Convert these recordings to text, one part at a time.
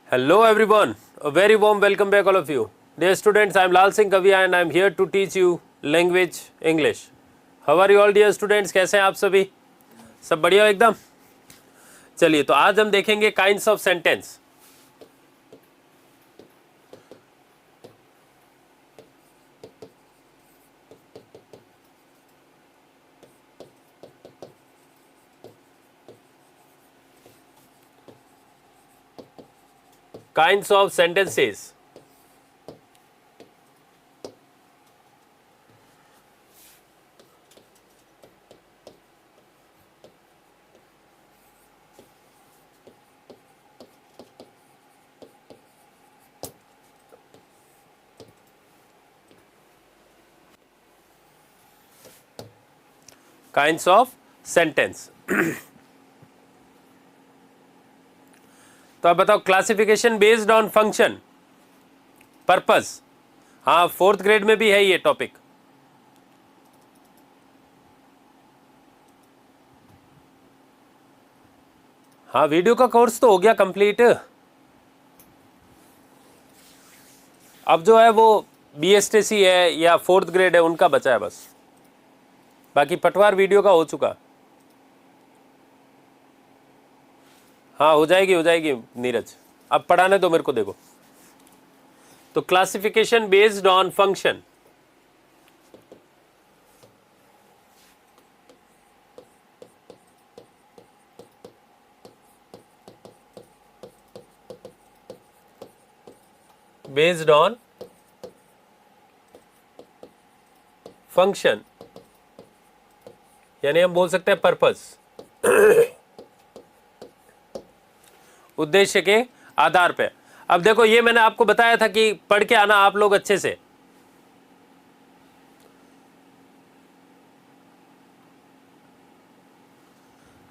Hello everyone, a very warm welcome back all of you. Dear students, I am Lal Singh Kavia and I am here to teach you language English. How are you all dear students? कैसे हैं आप सभी? सब बढ़िया एकदम? चलिए तो आज हम देखेंगे kinds of sentence. Kinds of sentences. Kinds of sentence. तो आप बताओ classification based on function purpose. हाँ, 4th ग्रेड में भी है ये टॉपिक. हाँ, वीडियो का कोर्स तो हो गया कंप्लीट. अब जो है वो BSTC है या 4th ग्रेड है उनका बचा है बस. बाकी पटवार वीडियो का हो चुका. हाँ, हो जाएगी नीरज. अब पढ़ाने दो मेरे को. देखो तो classification based on function. Based on function यानी हम बोल सकते हैं पर्पस. उद्देश्य के आधार पे. अब देखो ये मैंने आपको बताया था कि पढ़ के आना आप लोग अच्छे से.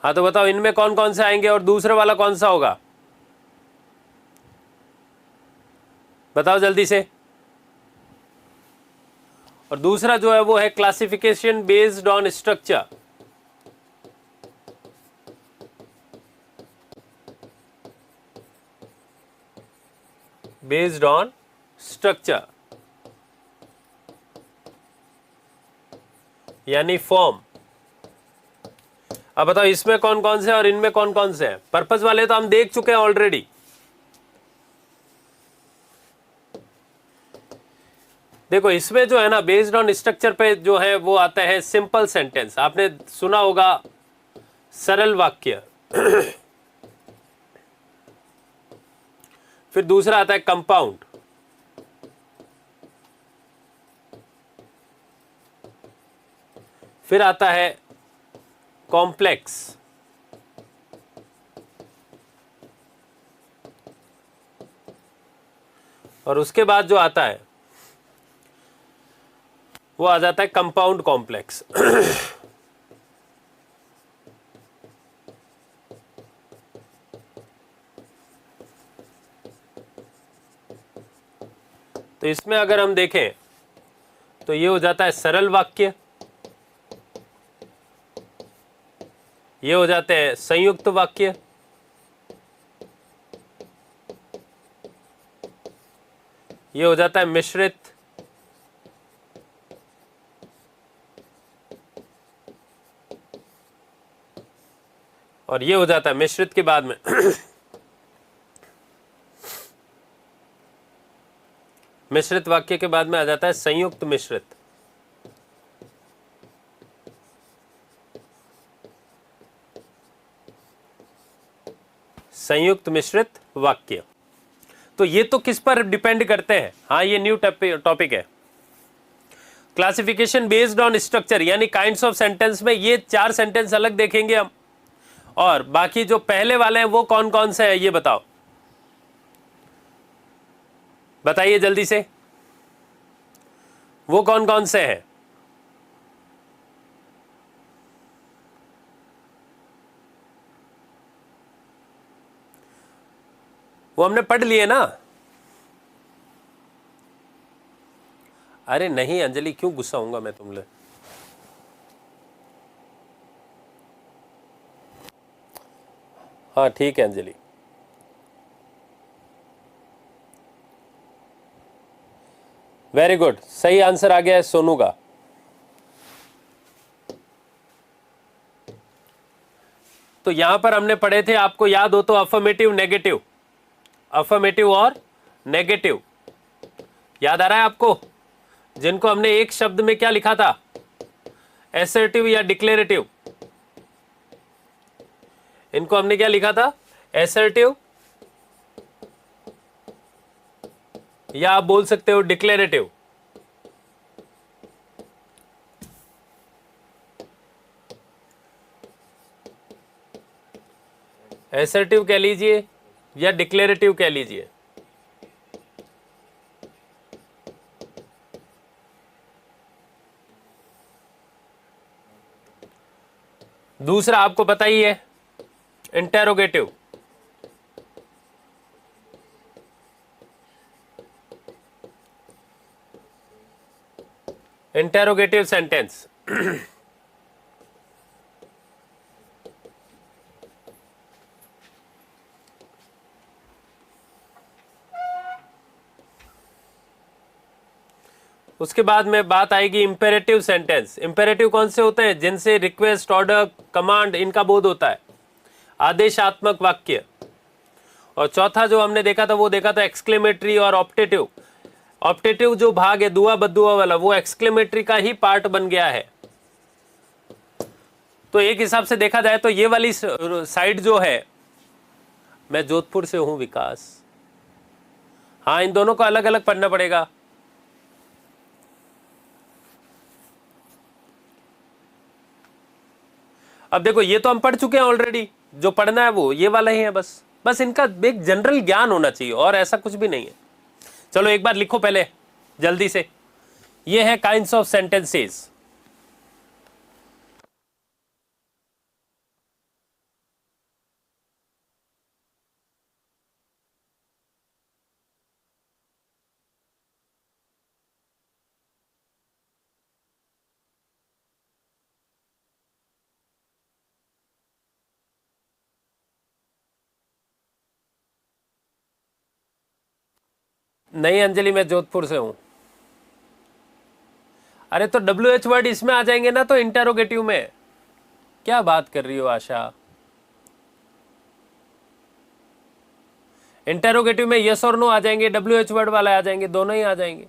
हाँ तो बताओ इनमें कौन कौन से आएंगे और दूसरे वाला कौन सा होगा. बताओ जल्दी से. और दूसरा जो है वो है classification based on structure. Based on structure यानी फॉर्म. अब बताओ इसमें कौन कौन से और इनमें कौन कौन से हैं. पर्पस वाले तो हम देख चुके हैं ऑलरेडी. देखो इसमें जो है ना बेस्ड ऑन स्ट्रक्चर पे जो है वो आता है सिंपल सेंटेंस. आपने सुना होगा सरल वाक्य. फिर दूसरा आता है कंपाउंड. फिर आता है कॉम्प्लेक्स. और उसके बाद जो आता है वो आ जाता है कंपाउंड कॉम्प्लेक्स. तो इसमें अगर हम देखें तो ये हो जाता है सरल वाक्य. ये हो जाते हैं संयुक्त वाक्य. ये हो जाता है मिश्रित. और ये हो जाता है मिश्रित के बाद में मिश्रित वाक्य के बाद में आ जाता है संयुक्त मिश्रित. संयुक्त मिश्रित वाक्य. तो ये तो किस पर डिपेंड करते हैं. हाँ, ये न्यू टॉपिक है. क्लासिफिकेशन बेस्ड ऑन स्ट्रक्चर यानी काइंड्स ऑफ सेंटेंस में ये 4 सेंटेंस अलग देखेंगे हम. और बाकी जो पहले वाले हैं वो कौन कौन से हैं ये बताओ. बताइए जल्दी से. वो कौन कौन से हैं. वो हमने पढ़ लिए ना. अरे नहीं अंजलि, क्यों गुस्सा होऊंगा मैं तुमले. हाँ ठीक है अंजलि। वेरी गुड, सही आंसर आ गया है सोनू का। तो यहां पर हमने पढ़े थे, आपको याद हो तो, अफर्मेटिव नेगेटिव, अफर्मेटिव और नेगेटिव याद आ रहा है आपको, जिनको हमने एक शब्द में क्या लिखा था, एसर्टिव या डिक्लेरेटिव। इनको हमने क्या लिखा था, एसर्टिव या आप बोल सकते हो डिक्लेरेटिव। एसर्टिव कह लीजिए या डिक्लेरेटिव कह लीजिए। दूसरा आपको पता ही है, इंटेरोगेटिव। इंटेरोगेटिव सेंटेंस उसके बाद में बात आएगी इंपेरेटिव सेंटेंस। इंपेरेटिव कौन से होते हैं, जिनसे रिक्वेस्ट, ऑर्डर, कमांड इनका बोध होता है, आदेशात्मक वाक्य। और चौथा जो हमने देखा था वो देखा था एक्सक्लेमेटरी और ऑप्टेटिव। ऑप्टेटिव जो भाग है दुआ बदुआ वाला, वो एक्सक्लेमेटरी का ही पार्ट बन गया है। तो एक हिसाब से देखा जाए तो ये वाली साइड जो है, मैं जोधपुर से हूं विकास, हाँ इन दोनों को अलग अलग पढ़ना पड़ेगा। अब देखो ये तो हम पढ़ चुके हैं ऑलरेडी, जो पढ़ना है वो ये वाला ही है, बस इनका एक जनरल ज्ञान होना चाहिए और ऐसा कुछ भी नहीं है। चलो एक बार लिखो पहले जल्दी से, ये है काइंड्स ऑफ सेंटेंसेस। नहीं अंजलि, मैं जोधपुर से हूं। अरे तो WH वर्ड इसमें आ जाएंगे ना, तो इंटेरोगेटिव में क्या बात कर रही हो आशा। इंटेरोगेटिव में यस और नो आ जाएंगे, WH वर्ड वाला आ जाएंगे, दोनों ही आ जाएंगे।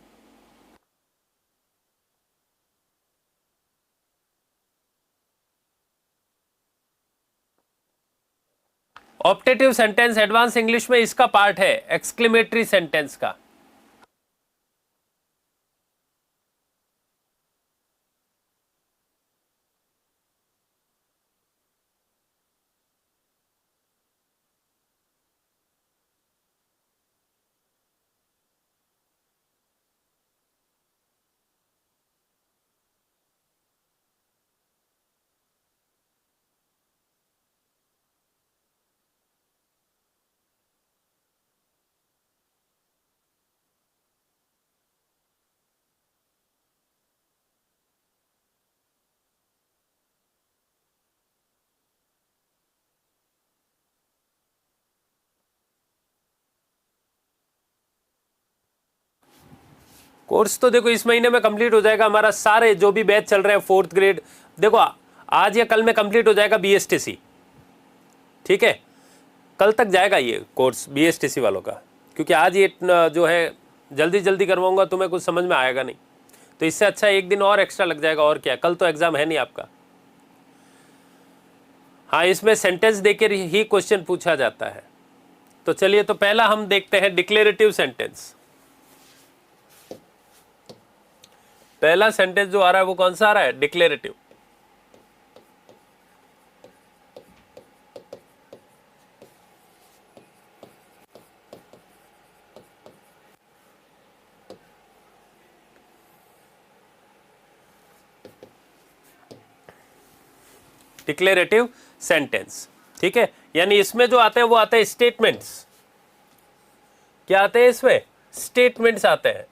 ऑप्टेटिव सेंटेंस एडवांस इंग्लिश में इसका पार्ट है, एक्सक्लेमेटरी सेंटेंस का। कोर्स तो देखो इस महीने में कंप्लीट हो जाएगा हमारा, सारे जो भी बैच चल रहे हैं 4th ग्रेड, देखो आज या कल में कंप्लीट हो जाएगा BSTC। ठीक है, कल तक जाएगा ये कोर्स BSTC वालों का, क्योंकि आज ये जो है जल्दी जल्दी करवाऊंगा, तुम्हें कुछ समझ में आएगा नहीं, तो इससे अच्छा एक दिन और एक्स्ट्रा लग जाएगा। और क्या, कल तो एग्जाम है नहीं आपका। हाँ, इसमें सेंटेंस देकर ही क्वेश्चन पूछा जाता है। तो चलिए, तो पहला हम देखते हैं डिक्लेरेटिव सेंटेंस। पहला सेंटेंस जो आ रहा है वो कौन सा आ रहा है, डिक्लेरेटिव। डिक्लेरेटिव सेंटेंस, ठीक है, यानी इसमें जो आते हैं वो आते हैं स्टेटमेंट्स। क्या आते हैं इसमें, स्टेटमेंट्स आते हैं।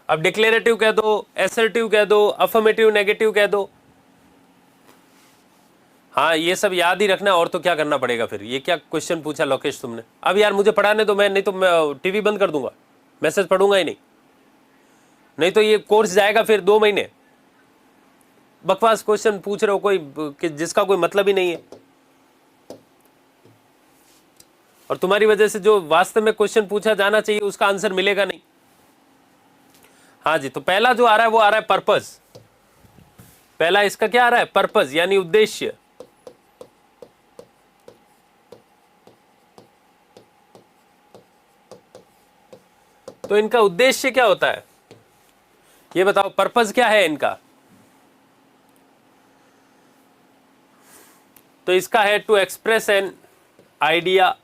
अब डिक्लेरेटिव कह दो, एसर्टिव कह दो, अफर्मेटिव नेगेटिव कह दो, हाँ ये सब याद ही रखना है, और तो क्या करना पड़ेगा फिर। ये क्या क्वेश्चन पूछा लोकेश तुमने। अब यार मुझे पढ़ाने दो, मैं नहीं तो मैं टीवी बंद कर दूंगा, मैसेज पढ़ूंगा ही नहीं, नहीं तो ये कोर्स जाएगा फिर 2 महीने। बकवास क्वेश्चन पूछ रहे हो कोई जिसका कोई मतलब ही नहीं है, और तुम्हारी वजह से जो वास्तव में क्वेश्चन पूछा जाना चाहिए उसका आंसर मिलेगा नहीं। हाँ जी, तो पहला जो आ रहा है वो आ रहा है पर्पस। पहला इसका क्या आ रहा है, पर्पस यानी उद्देश्य। तो इनका उद्देश्य क्या होता है ये बताओ, पर्पस क्या है इनका। तो इसका है टू एक्सप्रेस एन आइडिया,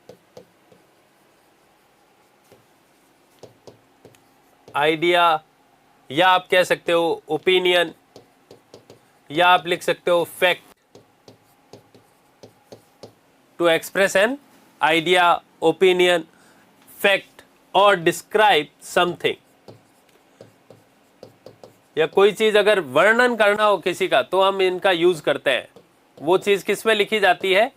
या आप कह सकते हो ओपिनियन, या आप लिख सकते हो fact. To express an idea, opinion, fact और डिस्क्राइब समथिंग। या कोई चीज अगर वर्णन करना हो किसी का तो हम इनका यूज करते हैं। वो चीज किस में लिखी जाती है,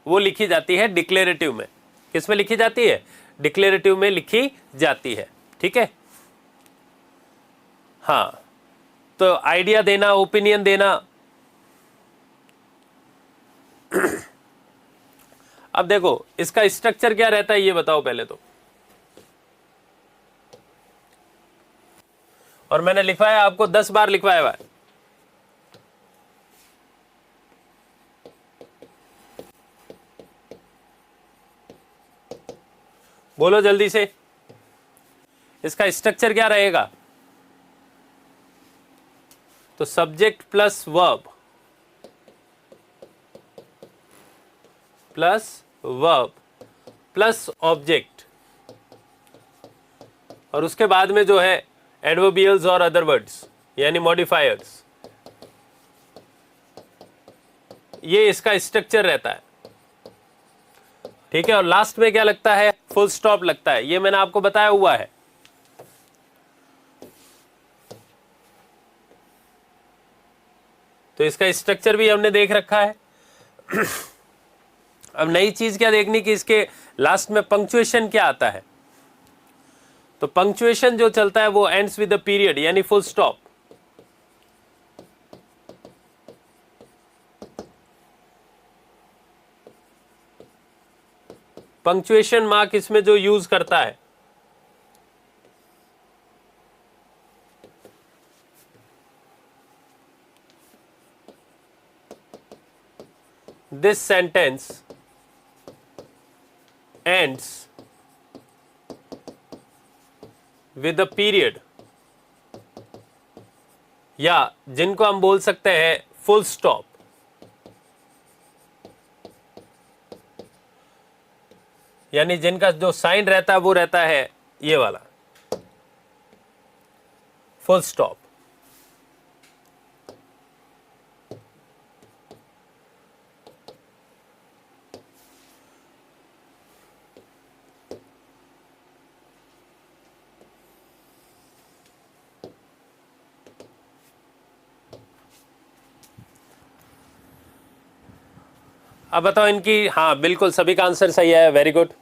वो लिखी जाती है डिक्लेरेटिव में। किस में लिखी जाती है, डिक्लेरेटिव में लिखी जाती है। ठीक है, हाँ, तो आइडिया देना, ओपिनियन देना। अब देखो इसका स्ट्रक्चर क्या रहता है ये बताओ पहले तो। और मैंने लिखवाया आपको 10 बार लिखवाया हुआ है। बोलो जल्दी से, इसका स्ट्रक्चर क्या रहेगा। तो subject plus verb, plus object, और उसके बाद में जो है एडवर्बियल्स और अदर वर्ड्स यानी मॉडिफायर्स। ये इसका स्ट्रक्चर रहता है। ठीक है, और लास्ट में क्या लगता है, फुल स्टॉप लगता है। ये मैंने आपको बताया हुआ है। तो इसका स्ट्रक्चर भी हमने देख रखा है। अब नई चीज क्या देखनी कि इसके लास्ट में पंक्चुएशन क्या आता है। तो पंक्चुएशन जो चलता है वो एंड्स विद द पीरियड यानी फुल स्टॉप। पंक्चुएशन मार्क इसमें जो यूज करता है, this sentence ends with a period, या जिनको हम बोल सकते हैं फुल स्टॉप। यानी जिनका जो साइन रहता है वो रहता है ये वाला फुल स्टॉप। अब बताओ इनकी, हाँ बिल्कुल सभी का आंसर सही है, वेरी गुड।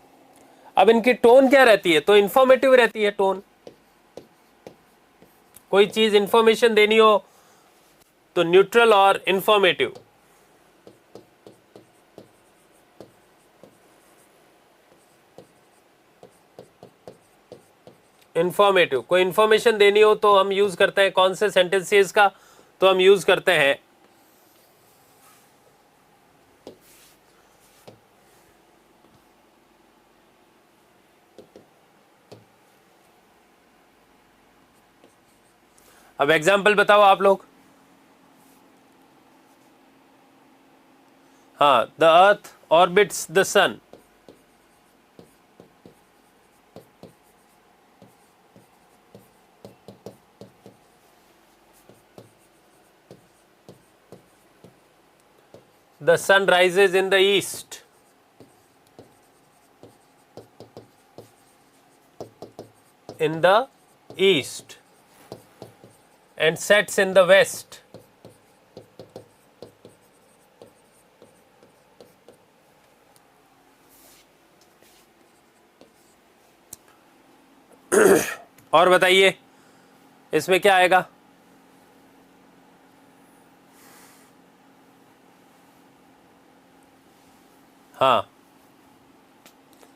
अब इनकी टोन क्या रहती है, तो इंफॉर्मेटिव रहती है टोन। कोई चीज इंफॉर्मेशन देनी हो तो न्यूट्रल और इंफॉर्मेटिव। इंफॉर्मेटिव, कोई इंफॉर्मेशन देनी हो तो हम यूज करते हैं कौन से सेंटेंसेस का, तो हम यूज करते हैं अब एग्जाम्पल बताओ आप लोग। हाँ, the earth orbits the sun. The sun rises in the east. In the east and sets in the west. और बताइए इसमें क्या आएगा? हाँ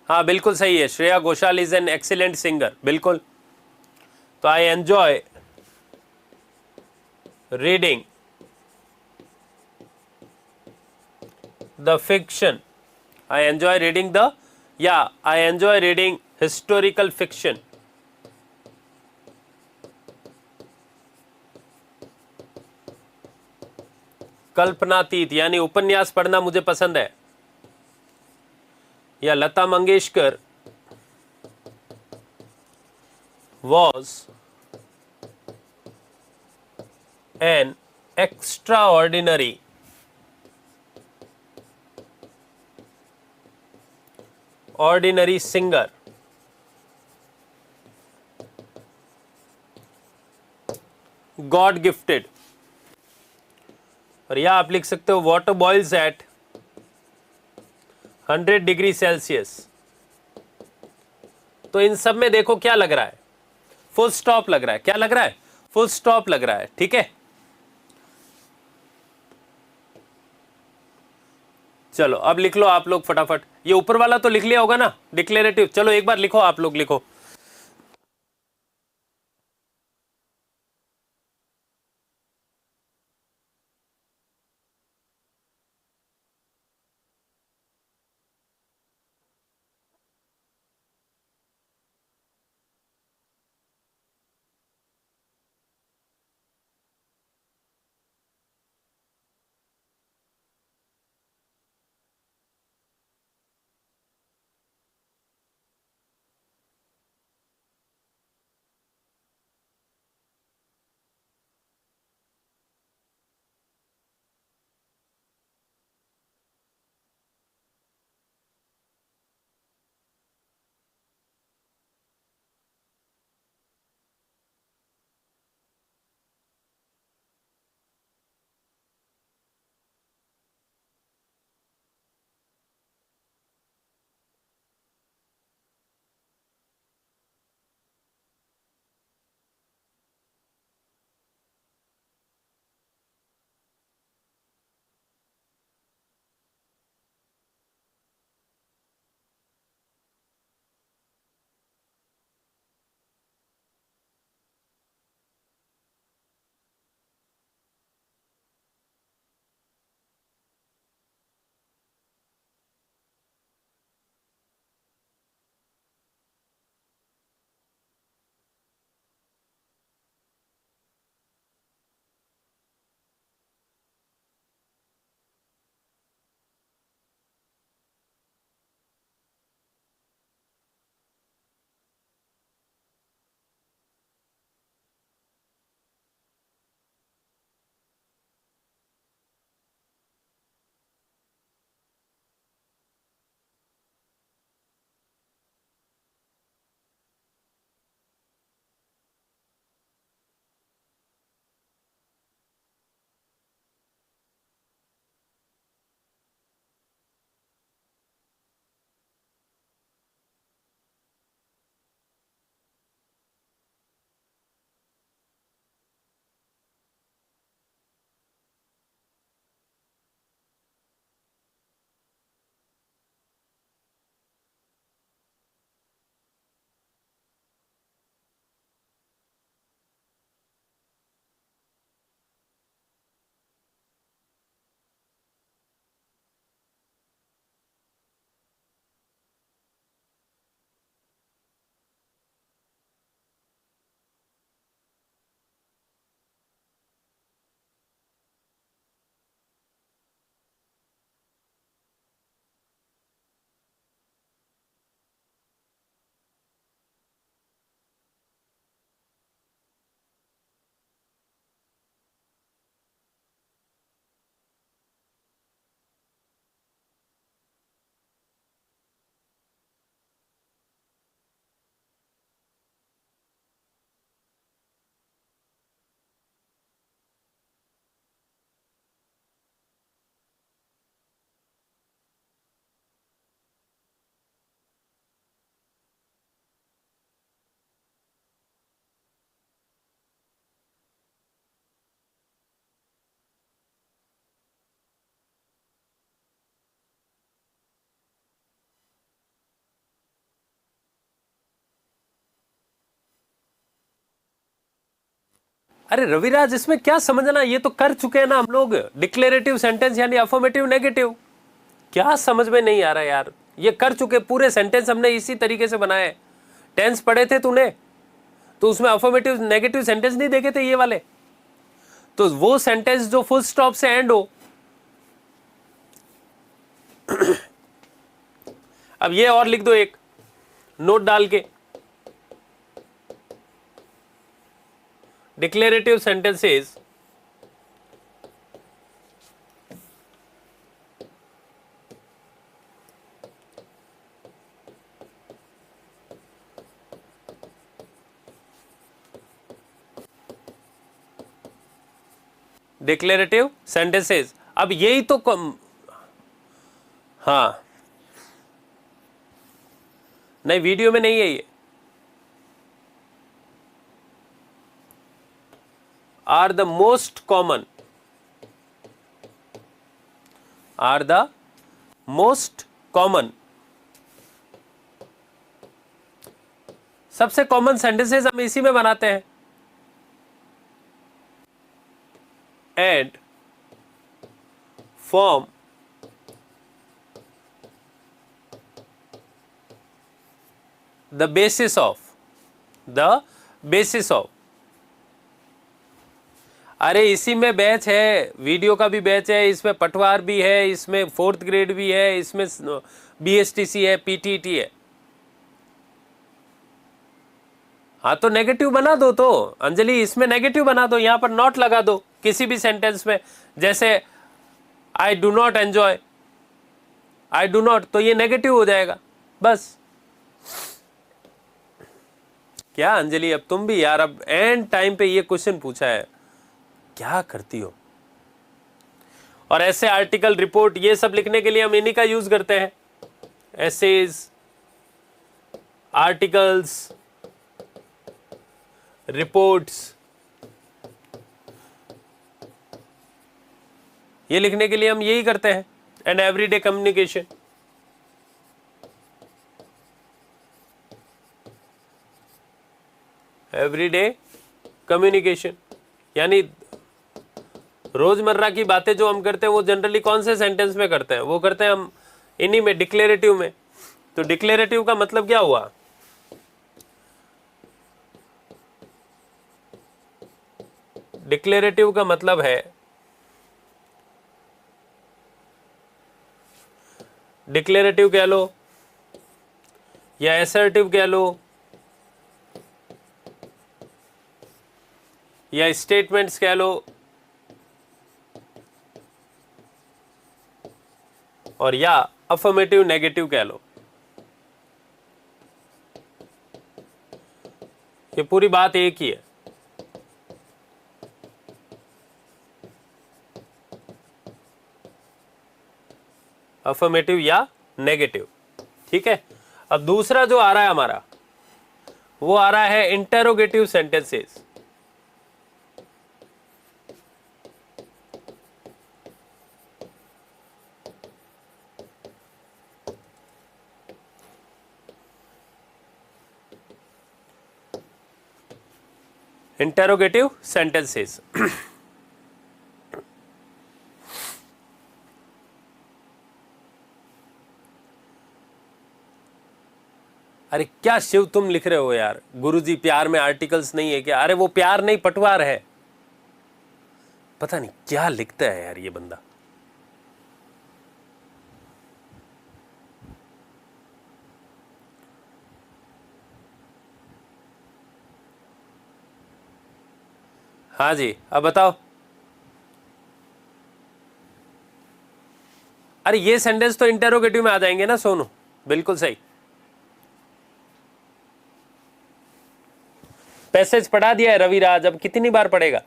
हाँ, बिल्कुल सही है, Shreya Ghoshal is an excellent singer, बिल्कुल। तो I enjoy reading the fiction, I enjoy reading the, या I enjoy reading historical fiction. कल्पनातीत यानी उपन्यास पढ़ना मुझे पसंद है। या Lata Mangeshkar was an extraordinary ordinary singer, God gifted। और यह आप लिख सकते हो water boils at 100 degree Celsius. तो इन सब में देखो क्या लग रहा है, फुल स्टॉप लग रहा है। क्या लग रहा है? फुल स्टॉप लग रहा है, ठीक है। चलो अब लिख लो आप लोग फटाफट, ये ऊपर वाला तो लिख लिया होगा ना डिक्लेरेटिव। चलो एक बार लिखो, आप लोग लिखो। अरे रविराज, इसमें क्या समझना, ये तो कर चुके हैं ना हम लोग, डिक्लेरेटिव सेंटेंस यानी अफर्मेटिव नेगेटिव। क्या समझ में नहीं आ रहा यार, ये कर चुके, पूरे सेंटेंस हमने इसी तरीके से बनाए। टेंस पढ़े थे तूने, तो उसमें अफर्मेटिव नेगेटिव सेंटेंस नहीं देखे थे ये वाले, तो वो सेंटेंस जो फुल स्टॉप से एंड हो। अब ये और लिख दो एक नोट डाल के, डिक्लेरेटिव सेंटेंसेस डिक्लेरेटिव सेंटेंसेस। अब यही तो हाँ, नहीं वीडियो में नहीं है ये। Are the most common, are the most common, सबसे कॉमन सेंटेंसेस हम इसी में बनाते हैं। And form the basis of, the basis of. अरे इसी में बैच है, वीडियो का भी बैच है, इसमें पटवार भी है, इसमें 4th ग्रेड भी है, इसमें BSTC है, PTT है। हाँ तो नेगेटिव बना दो, तो अंजलि इसमें नेगेटिव बना दो, यहां पर नॉट लगा दो किसी भी सेंटेंस में, जैसे I do not enjoy, I do not, तो ये नेगेटिव हो जाएगा बस। क्या अंजलि, अब तुम भी यार, अब एंड टाइम पे ये क्वेश्चन पूछा है, क्या करती हो। और ऐसे आर्टिकल, रिपोर्ट, ये सब लिखने के लिए हम इन्हीं का यूज करते हैं, एसेज, आर्टिकल्स, रिपोर्ट्स, ये लिखने के लिए हम यही करते हैं। And everyday communication, everyday communication यानी रोजमर्रा की बातें जो हम करते हैं वो जनरली कौन से सेंटेंस में करते हैं, वो करते हैं हम इन्हीं में, डिक्लेरेटिव में। तो डिक्लेरेटिव का मतलब क्या हुआ, डिक्लेरेटिव का मतलब है, डिक्लेरेटिव कह लो या एसर्टिव कह लो या स्टेटमेंट्स कह लो, और या अफर्मेटिव नेगेटिव कह लो, ये पूरी बात एक ही है। अफर्मेटिव या नेगेटिव, ठीक है। अब दूसरा जो आ रहा है हमारा, वो आ रहा है इंटेरोगेटिव सेंटेंसेस। इंटेरोगेटिव सेंटेंसेस अरे क्या शिव तुम लिख रहे हो यार, गुरुजी प्यार में आर्टिकल्स नहीं है क्या? अरे वो प्यार नहीं, पटवार है। पता नहीं क्या लिखता है यार ये बंदा। हाँ जी, अब बताओ। अरे ये सेंटेंस तो इंटेरोगेटिव में आ जाएंगे ना सोनू, बिल्कुल सही। पैसेज पढ़ा दिया है रविराज, अब कितनी बार पढ़ेगा?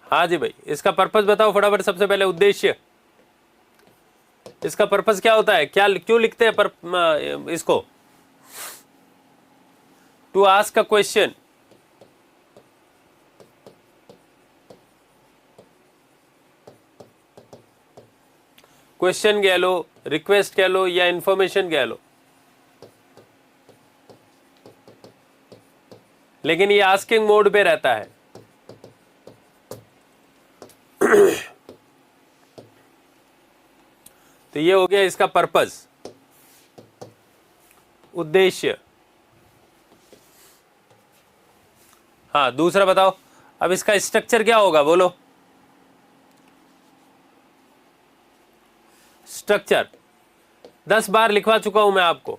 हाँ जी भाई, इसका पर्पस बताओ फटाफट। सबसे पहले उद्देश्य, इसका पर्पस क्या होता है, क्या क्यों लिखते हैं इसको? To ask a question, question कह लो, रिक्वेस्ट कह लो या इंफॉर्मेशन कह लो। लेकिन ये आस्किंग मोड पे रहता है। तो ये हो गया इसका पर्पस, उद्देश्य। हाँ, दूसरा बताओ, अब इसका स्ट्रक्चर क्या होगा, बोलो। स्ट्रक्चर 10 बार लिखवा चुका हूं मैं आपको।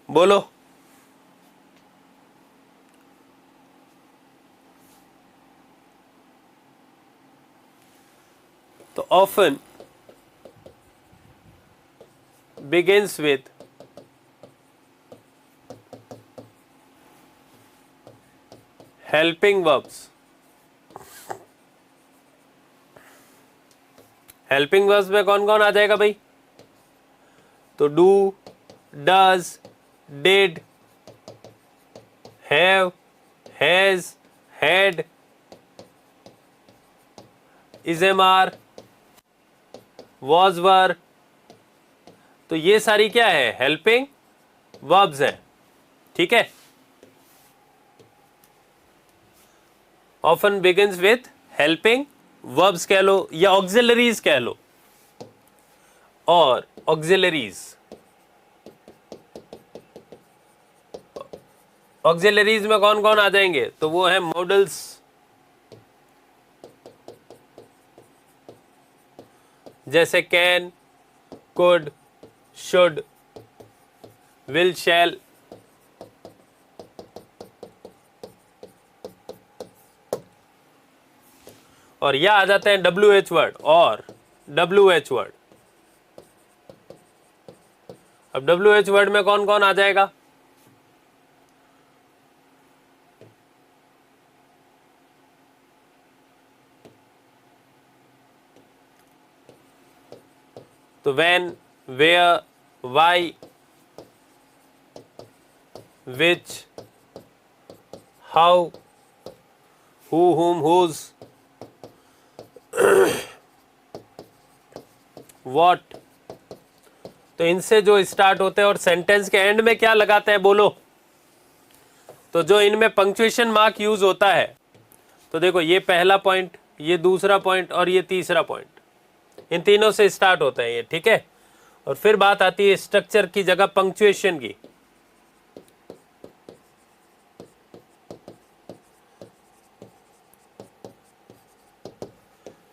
बोलो। तो often begins with helping verbs। Helping verbs में कौन कौन आ जाएगा भाई? तो do, does, did, have, has, had, is am are, was were. तो ये सारी क्या है? हेल्पिंग वर्ब्स है। ठीक है, often begins with helping verbs कह लो या ऑक्सिलरीज कह लो। और ऑक्सिलरीज, ऑक्सिलरीज में कौन कौन आ जाएंगे? तो वो है मॉडल्स, जैसे कैन, कुड, शुड, विल, शैल। और यह आ जाते हैं WH वर्ड और WH वर्ड। अब WH वर्ड में कौन कौन आ जाएगा? तो when, where, why, which, how, who, whom, whose, what। तो इनसे जो स्टार्ट होते हैं और सेंटेंस के एंड में क्या लगाते हैं, बोलो। तो जो इनमें पंक्चुएशन मार्क यूज होता है, तो देखो ये पहला पॉइंट, ये दूसरा पॉइंट और ये तीसरा पॉइंट, इन तीनों से स्टार्ट होता है ये। ठीक है, और फिर बात आती है स्ट्रक्चर की जगह पंक्चुएशन की।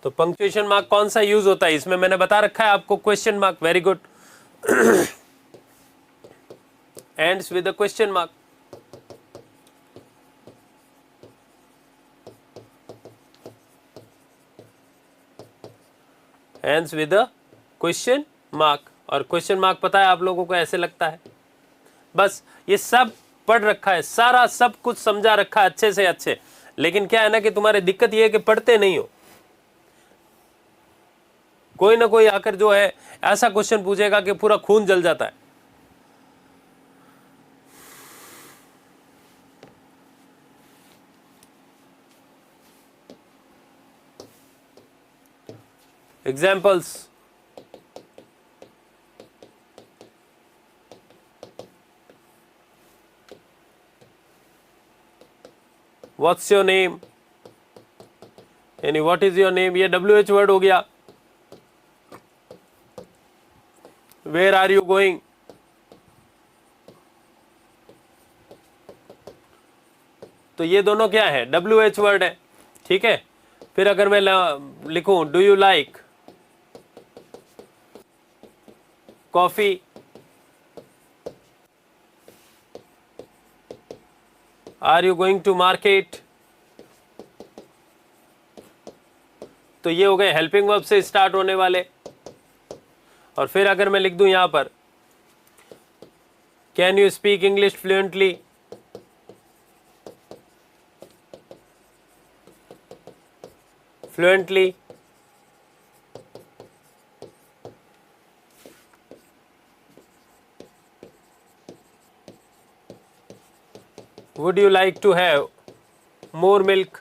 तो पंक्चुएशन मार्क कौन सा यूज होता है इसमें? मैंने बता रखा है आपको, question mark. Very good, ends with a question mark. Ends with a question mark. और क्वेश्चन मार्क पता है आप लोगों को ऐसे लगता है, बस ये सब पढ़ रखा है, सारा सब कुछ समझा रखा है अच्छे से अच्छे, लेकिन क्या है ना कि तुम्हारी दिक्कत ये है कि पढ़ते नहीं हो। कोई ना कोई आकर जो है ऐसा क्वेश्चन पूछेगा कि पूरा खून जल जाता है। एग्जाम्पल्स, व्हाट्स योर नेम, यानी व्हाट इज योर नेम, ये WH वर्ड हो गया। वेयर आर यू गोइंग, तो ये दोनों क्या है? WH वर्ड है। ठीक है, फिर अगर मैं लिखूं do you like coffee, are you going to market, तो ये हो गए हेल्पिंग वर्ब से स्टार्ट होने वाले। और फिर अगर मैं लिख दूं यहां पर can you speak English fluently, fluently, would you like to have more milk,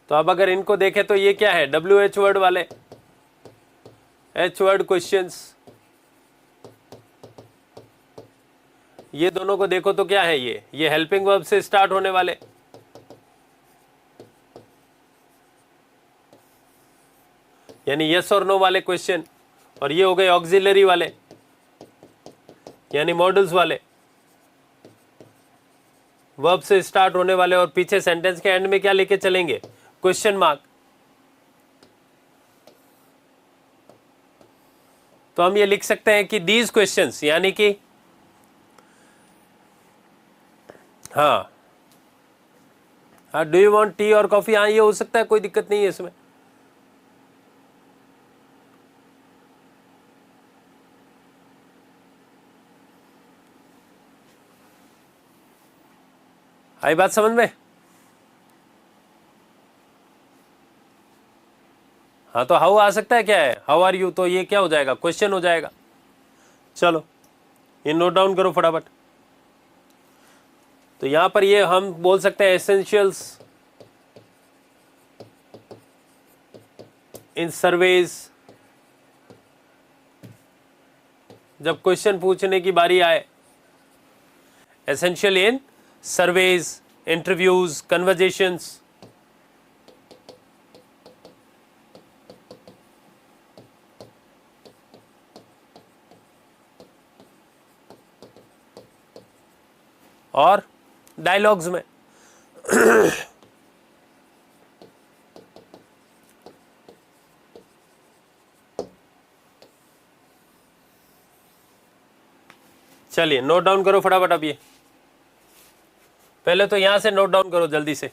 तो अब अगर इनको देखें तो ये क्या है, WH वर्ड वाले, H वर्ड क्वेश्चंस, ये दोनों को देखो तो क्या है, ये हेल्पिंग वर्ब से स्टार्ट होने वाले, यानी यस और नो वाले क्वेश्चन, और ये हो गए ऑक्सिलरी वाले यानी मॉडल्स वाले, वर्ब से स्टार्ट होने वाले, और पीछे सेंटेंस के एंड में क्या लेके चलेंगे, क्वेश्चन मार्क। तो हम ये लिख सकते हैं कि दीज क्वेश्चंस, यानी कि हाँ डू यू वांट टी और कॉफी, हाँ ये हो सकता है, कोई दिक्कत नहीं है इसमें। आई बात समझ में? हाँ तो हाउ आ सकता है, क्या है, हाउ आर यू, तो ये क्या हो जाएगा, क्वेश्चन हो जाएगा। चलो ये नोट डाउन करो फटाफट। तो यहां पर ये हम बोल सकते हैं एसेंशियल्स इन सर्वेज, जब क्वेश्चन पूछने की बारी आए, एसेंशियल इन सर्वेज, इंटरव्यूज, कन्वर्जेशंस। और डायलॉग्स में चलिए नोट डाउन करो फटाफट। अब ये पहले तो यहां से नोट डाउन करो जल्दी से।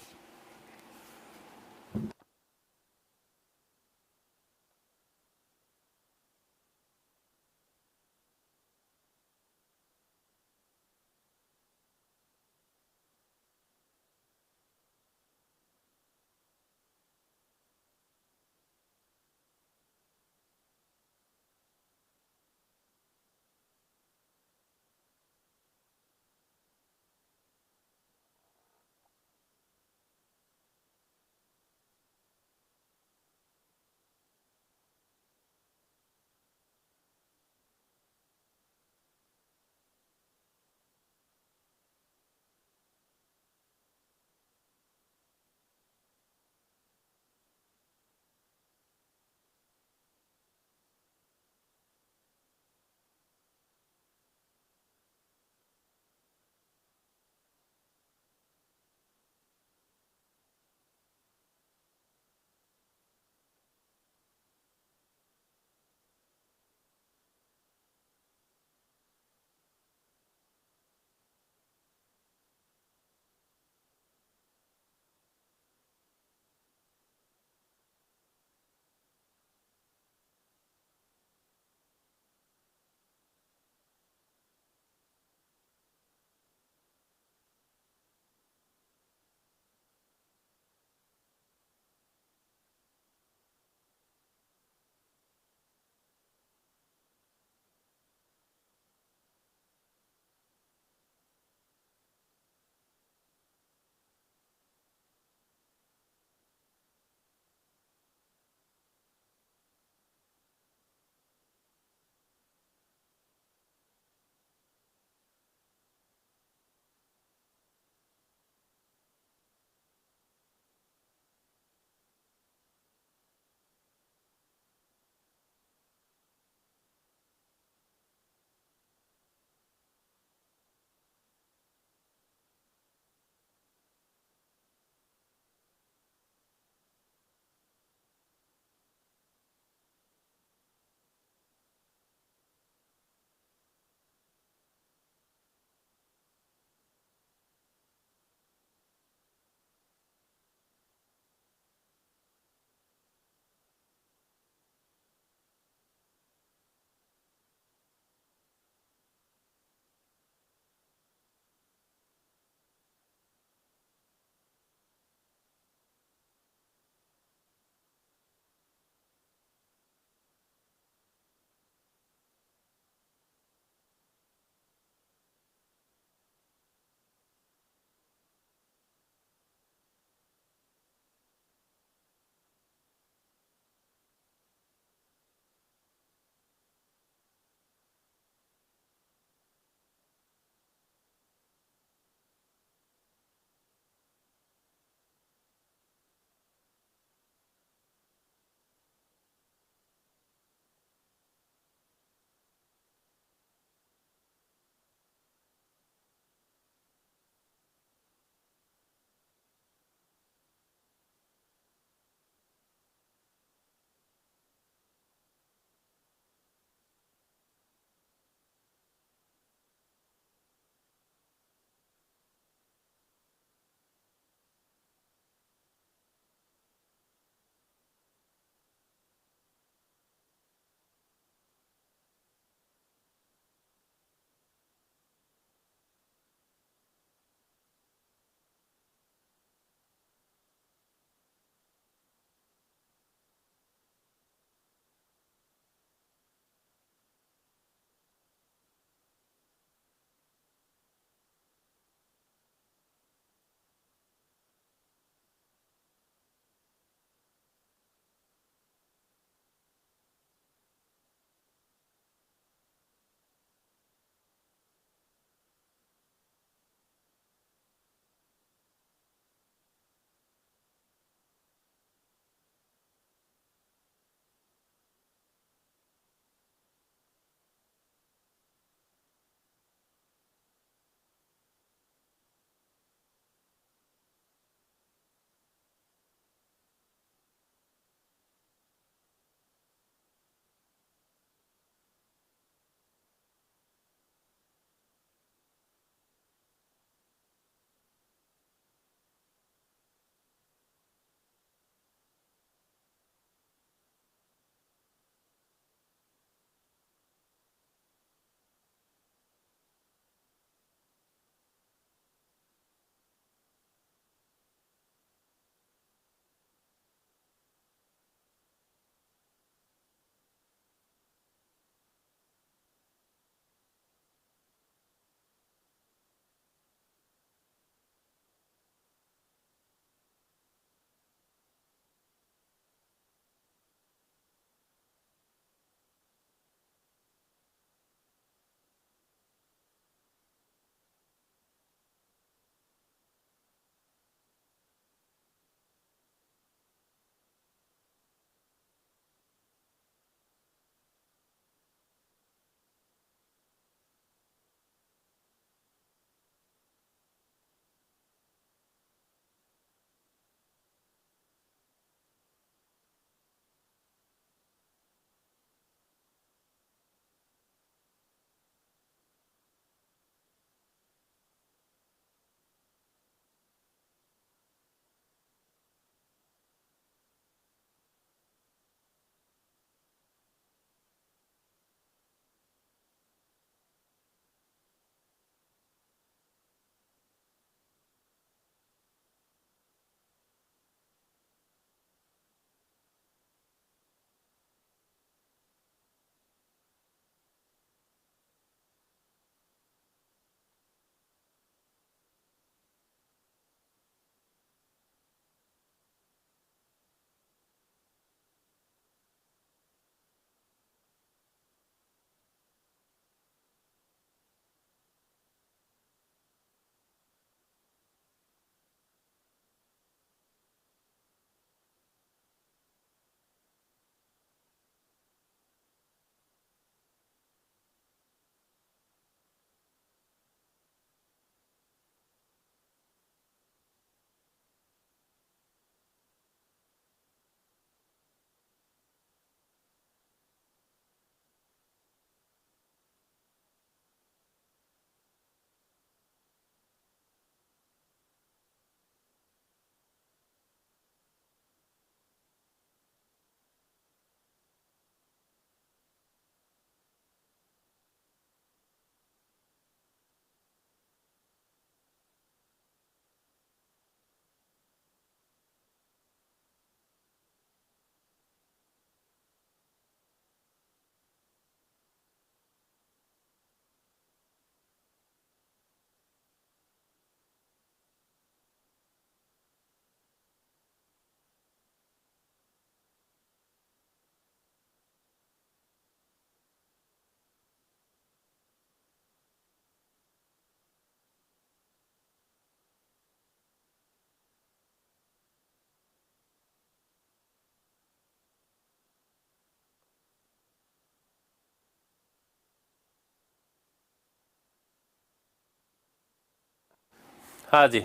हाँ जी,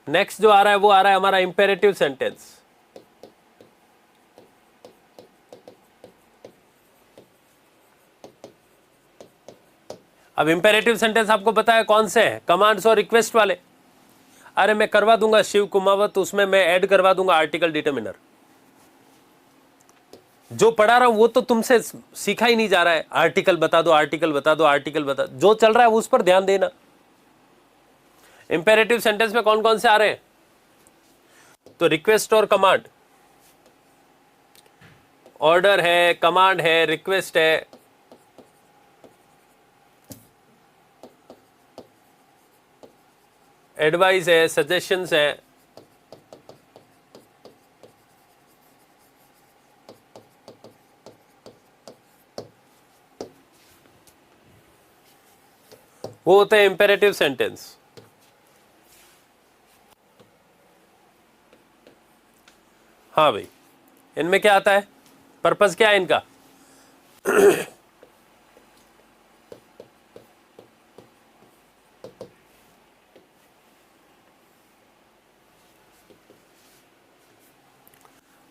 नेक्स्ट जो आ रहा है वो आ रहा है हमारा इंपेरेटिव सेंटेंस। अब इंपेरेटिव सेंटेंस आपको पता है कौन से हैं? कमांड्स और रिक्वेस्ट वाले। अरे मैं करवा दूंगा शिव कुमावत, उसमें मैं ऐड करवा दूंगा आर्टिकल डिटर्मिनर। जो पढ़ा रहा हूं वो तो तुमसे सीखा ही नहीं जा रहा है। आर्टिकल बता दो, आर्टिकल बता दो, आर्टिकल बता, जो चल रहा है उस पर ध्यान देना। इंपेरेटिव सेंटेंस में कौन कौन से आ रहे हैं? तो रिक्वेस्ट और कमांड, ऑर्डर है, कमांड है, रिक्वेस्ट है, एडवाइस है, सजेशंस है, वो होते हैं इंपेरेटिव सेंटेंस। हाँ भाई, इनमें क्या आता है? पर्पस क्या है इनका?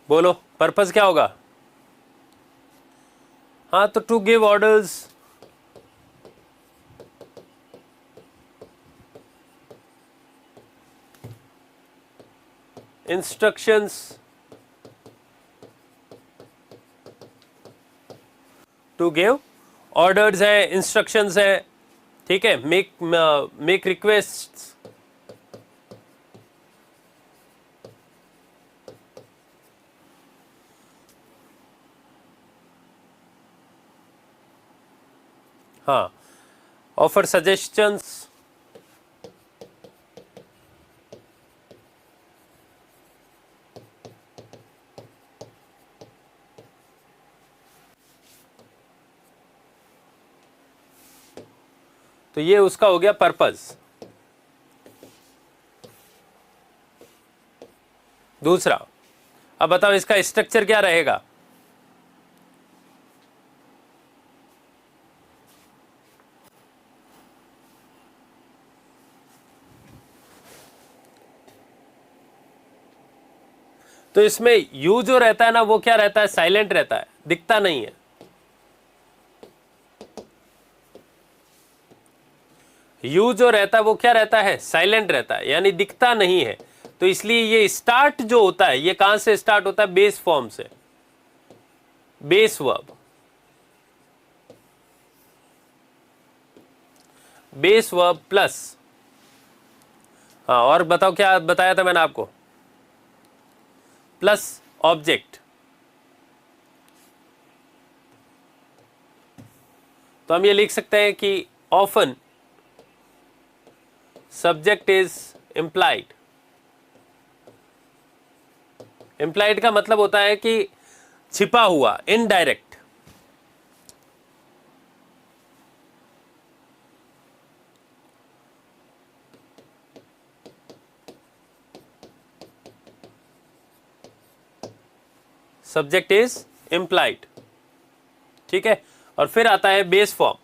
बोलो, पर्पस क्या होगा? हाँ, तो to give orders, instructions, to give orders है, इंस्ट्रक्शंस है, ठीक है, मेक रिक्वेस्ट, हाँ, ऑफर सजेशंस, तो ये उसका हो गया पर्पस। दूसरा, अब बताओ इसका स्ट्रक्चर क्या रहेगा? तो इसमें यू जो रहता है ना, वो क्या रहता है? साइलेंट रहता है, दिखता नहीं है। यू जो रहता है वो क्या रहता है? साइलेंट रहता है, यानी दिखता नहीं है। तो इसलिए ये स्टार्ट जो होता है, ये कहां से स्टार्ट होता है? बेस फॉर्म से, base verb. Base verb plus, हाँ, और बताओ क्या बताया था मैंने आपको? Plus object. तो हम ये लिख सकते हैं कि often subject is implied. Implied का मतलब होता है कि छिपा हुआ, इनडायरेक्ट। सब्जेक्ट इज इंप्लाइड, ठीक है। और फिर आता है बेस फॉर्म,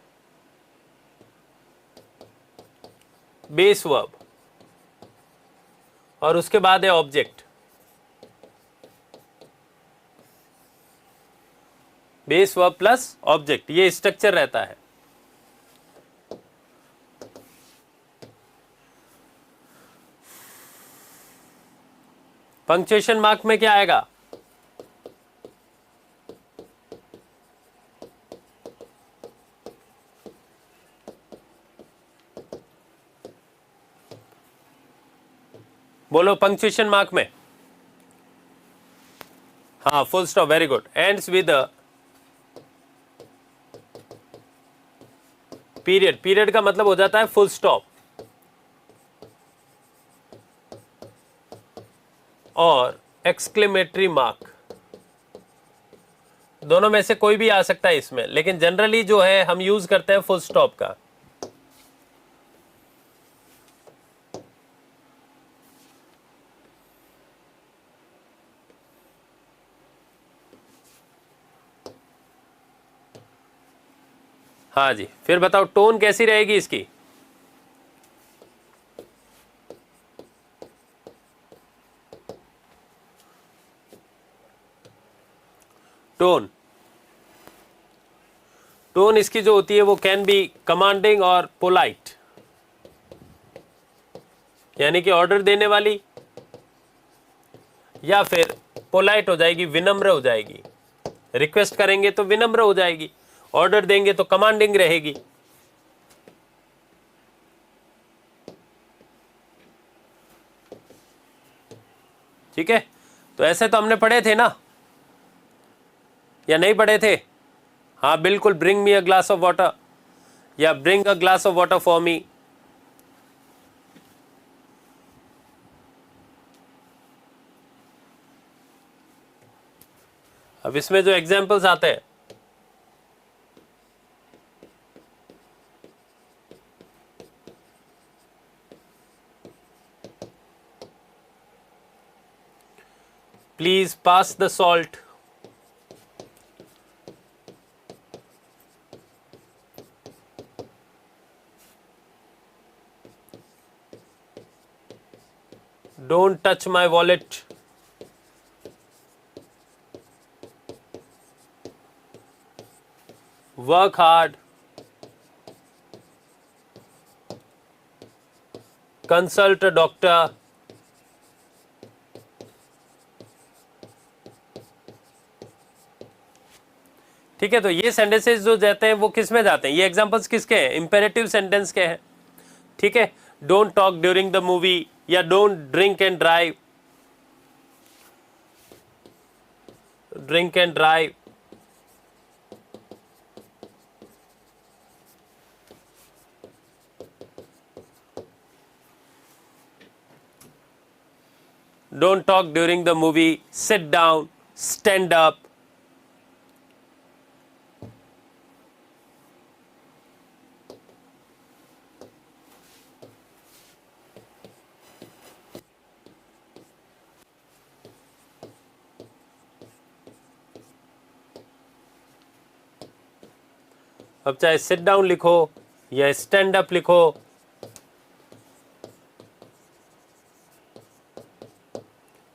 बेस वर्ब, और उसके बाद है object. Base verb plus object, ये स्ट्रक्चर रहता है। पंक्चुएशन मार्क में क्या आएगा? बोलो पंक्चुएशन मार्क में। हाँ, full stop, very good. Ends with period. Period का मतलब हो जाता है फुल स्टॉप, और एक्सक्लेमेटरी मार्क। दोनों में से कोई भी आ सकता है इसमें, लेकिन जनरली जो है हम यूज करते हैं फुल स्टॉप का। हाँ जी, फिर बताओ टोन कैसी रहेगी इसकी? टोन टोन इसकी जो होती है वो कैन बी कमांडिंग और पोलाइट, यानी कि ऑर्डर देने वाली, या फिर पोलाइट हो जाएगी, विनम्र हो जाएगी। रिक्वेस्ट करेंगे तो विनम्र हो जाएगी, ऑर्डर देंगे तो कमांडिंग रहेगी। ठीक है, तो ऐसे तो हमने पढ़े थे ना, या नहीं पढ़े थे? हाँ बिल्कुल, bring me a glass of water या bring a glass of water for me. अब इसमें जो एग्जाम्पल्स आते हैं, please pass the salt, don't touch my wallet, work hard, consult a doctor. ठीक है, तो ये सेंटेंसेस जो जाते हैं वो किस में जाते हैं? ये एग्जांपल्स किसके हैं? इंपेरेटिव सेंटेंस के हैं। ठीक है, don't talk during the movie या don't drink and drive, drink and drive. Don't talk during the movie, sit down, stand up. अब चाहे सिट डाउन लिखो या स्टैंड अप लिखो,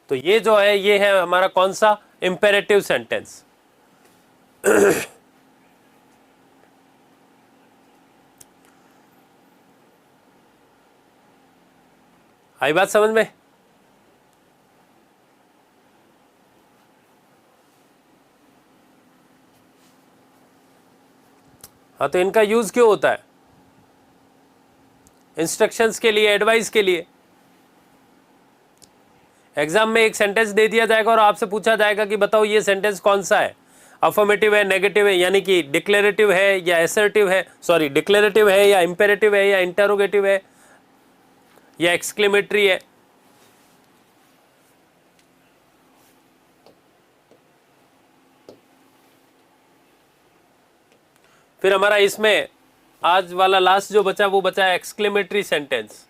तो ये जो है ये है हमारा कौन सा? Imperative sentence. आई बात समझ में? हाँ, तो इनका यूज क्यों होता है? इंस्ट्रक्शंस के लिए, एडवाइस के लिए। एग्जाम में एक सेंटेंस दे दिया जाएगा और आपसे पूछा जाएगा कि बताओ ये सेंटेंस कौन सा है, अफर्मेटिव है, नेगेटिव है, यानी कि डिक्लेरेटिव है या एसर्टिव है, सॉरी डिक्लेरेटिव है या इंपेरेटिव है या इंटरोगेटिव है या एक्सक्लेमेटरी है। फिर हमारा इसमें आज वाला लास्ट जो बचा वो बचा है exclamatory sentence.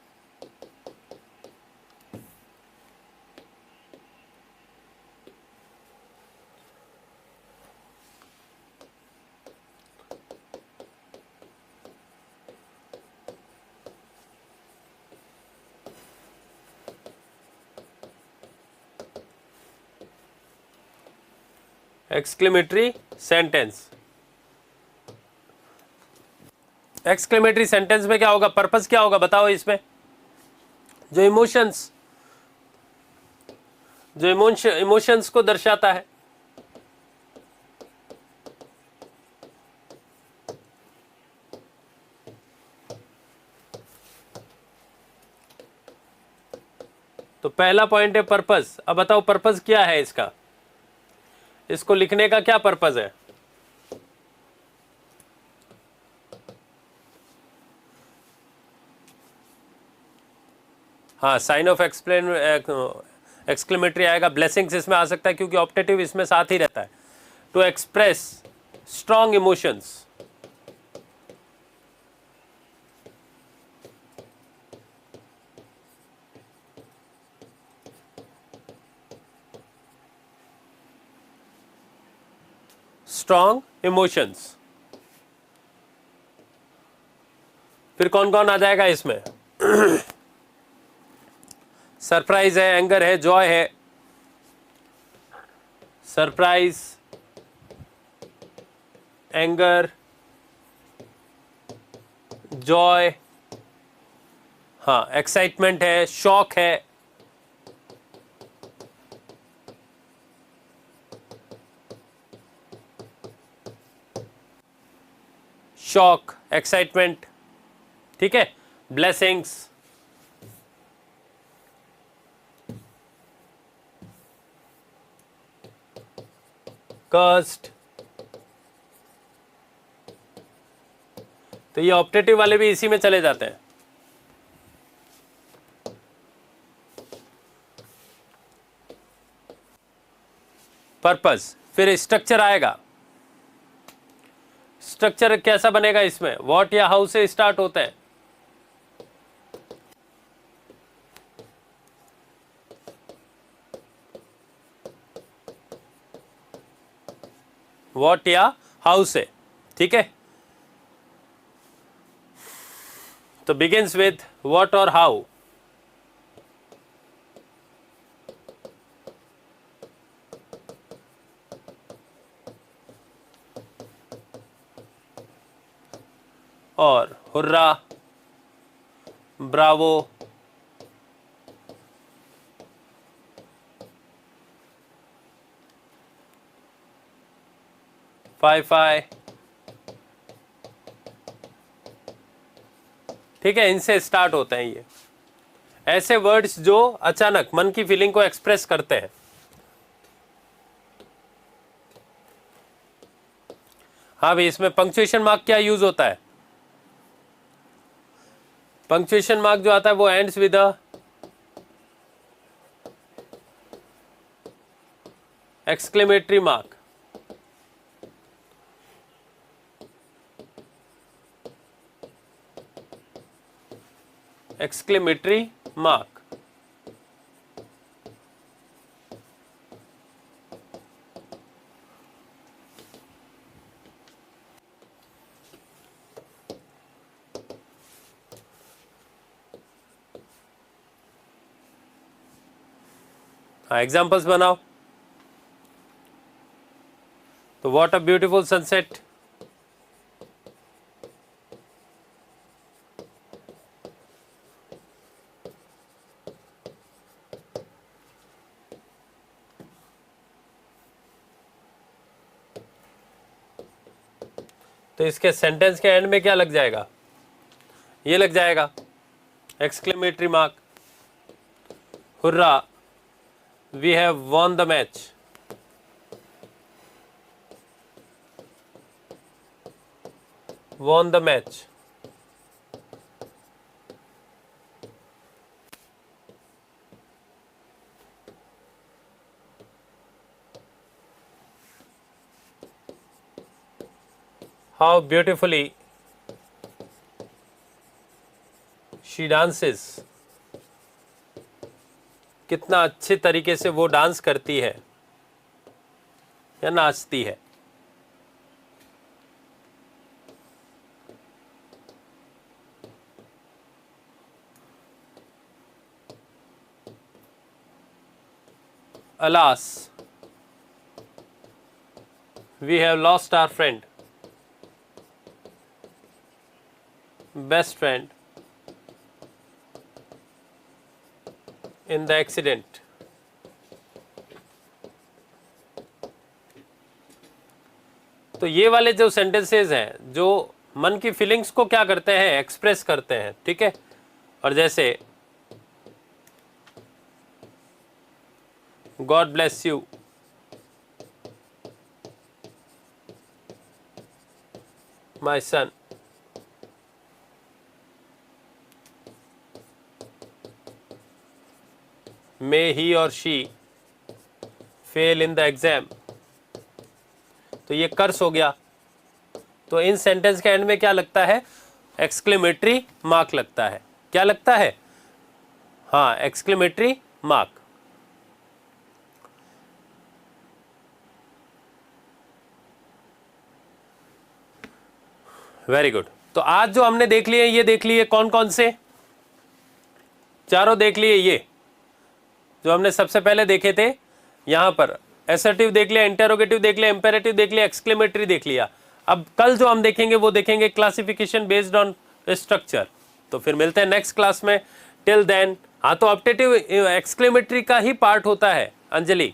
Exclamatory sentence, exclamatory sentence में क्या होगा? पर्पस क्या होगा बताओ इसमें? जो इमोशंस को दर्शाता है। तो पहला पॉइंट है पर्पस। अब बताओ पर्पस क्या है इसका, इसको लिखने का क्या पर्पस है? हाँ, साइन ऑफ एक्सक्लेमेटरी आएगा, ब्लेसिंग्स इसमें आ सकता है क्योंकि ऑप्टेटिव इसमें साथ ही रहता है। To express strong emotions, strong emotions. फिर कौन कौन आ जाएगा इसमें? सरप्राइज है, एंगर है, जॉय है। सरप्राइज, एंगर, जॉय, हाँ, एक्साइटमेंट है, शॉक है, शॉक, एक्साइटमेंट, ठीक है। ब्लेसिंग्स, कर्स्ड, तो ये ऑप्टेटिव वाले भी इसी में चले जाते हैं। पर्पस, फिर स्ट्रक्चर आएगा। स्ट्रक्चर कैसा बनेगा इसमें? व्हाट या हाउ से स्टार्ट होता है। व्हाट या हाउ से, ठीक है। तो बिगिंस विद व्हाट और हाउ। और हुर्रा, ब्रावो, फाई फाई, ठीक है, इनसे स्टार्ट होते हैं ये ऐसे वर्ड्स जो अचानक मन की फीलिंग को एक्सप्रेस करते हैं। हाँ भाई, इसमें पंक्चुएशन मार्क क्या यूज होता है? पंक्चुएशन मार्क जो आता है वो ends with a exclamatory mark. Exclamatory mark, हाँ, एग्जाम्पल्स बनाओ। तो व्हाट अ ब्यूटीफुल सनसेट, तो इसके सेंटेंस के एंड में क्या लग जाएगा? ये लग जाएगा exclamatory mark. Hurrah, we have won the match. Won the match, how beautifully she dances, कितना अच्छे तरीके से वो डांस करती है या नाचती है। Alas, we have lost our friend, best friend, in the accident. तो ये वाले जो सेंटेंसेस हैं जो मन की फीलिंग्स को क्या करते हैं? एक्सप्रेस करते हैं, ठीक है। और जैसे god bless you, my son, may he और she fail in the exam, तो ये कर्स हो गया। तो इन सेंटेंस के एंड में क्या लगता है? एक्सक्लेमेटरी मार्क लगता है। क्या लगता है? हाँ, एक्सक्लेमेटरी मार्क। Very good. तो आज जो हमने देख लिए ये देख लिए कौन कौन से, चारों देख लिए। ये जो हमने सबसे पहले देखे थे यहाँ पर, एसर्टिव देख लिया, इंटेरोगेटिव देख लिया, इंपेरेटिव देख लिया, एक्सक्लेमेटरी देख लिया। अब कल जो हम देखेंगे वो देखेंगे क्लासिफिकेशन बेस्ड ऑन स्ट्रक्चर। तो फिर मिलते हैं नेक्स्ट क्लास में। टिल देन, हाँ तो ऑप्टेटिव एक्सक्लेमेटरी का ही पार्ट होता है अंजलि,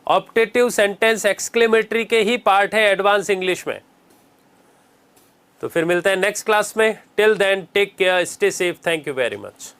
ऑप्टेटिव सेंटेंस एक्सक्लेमेटरी के ही पार्ट है एडवांस इंग्लिश में। तो फिर मिलते हैं नेक्स्ट क्लास में। Till then take care, stay safe, thank you very much.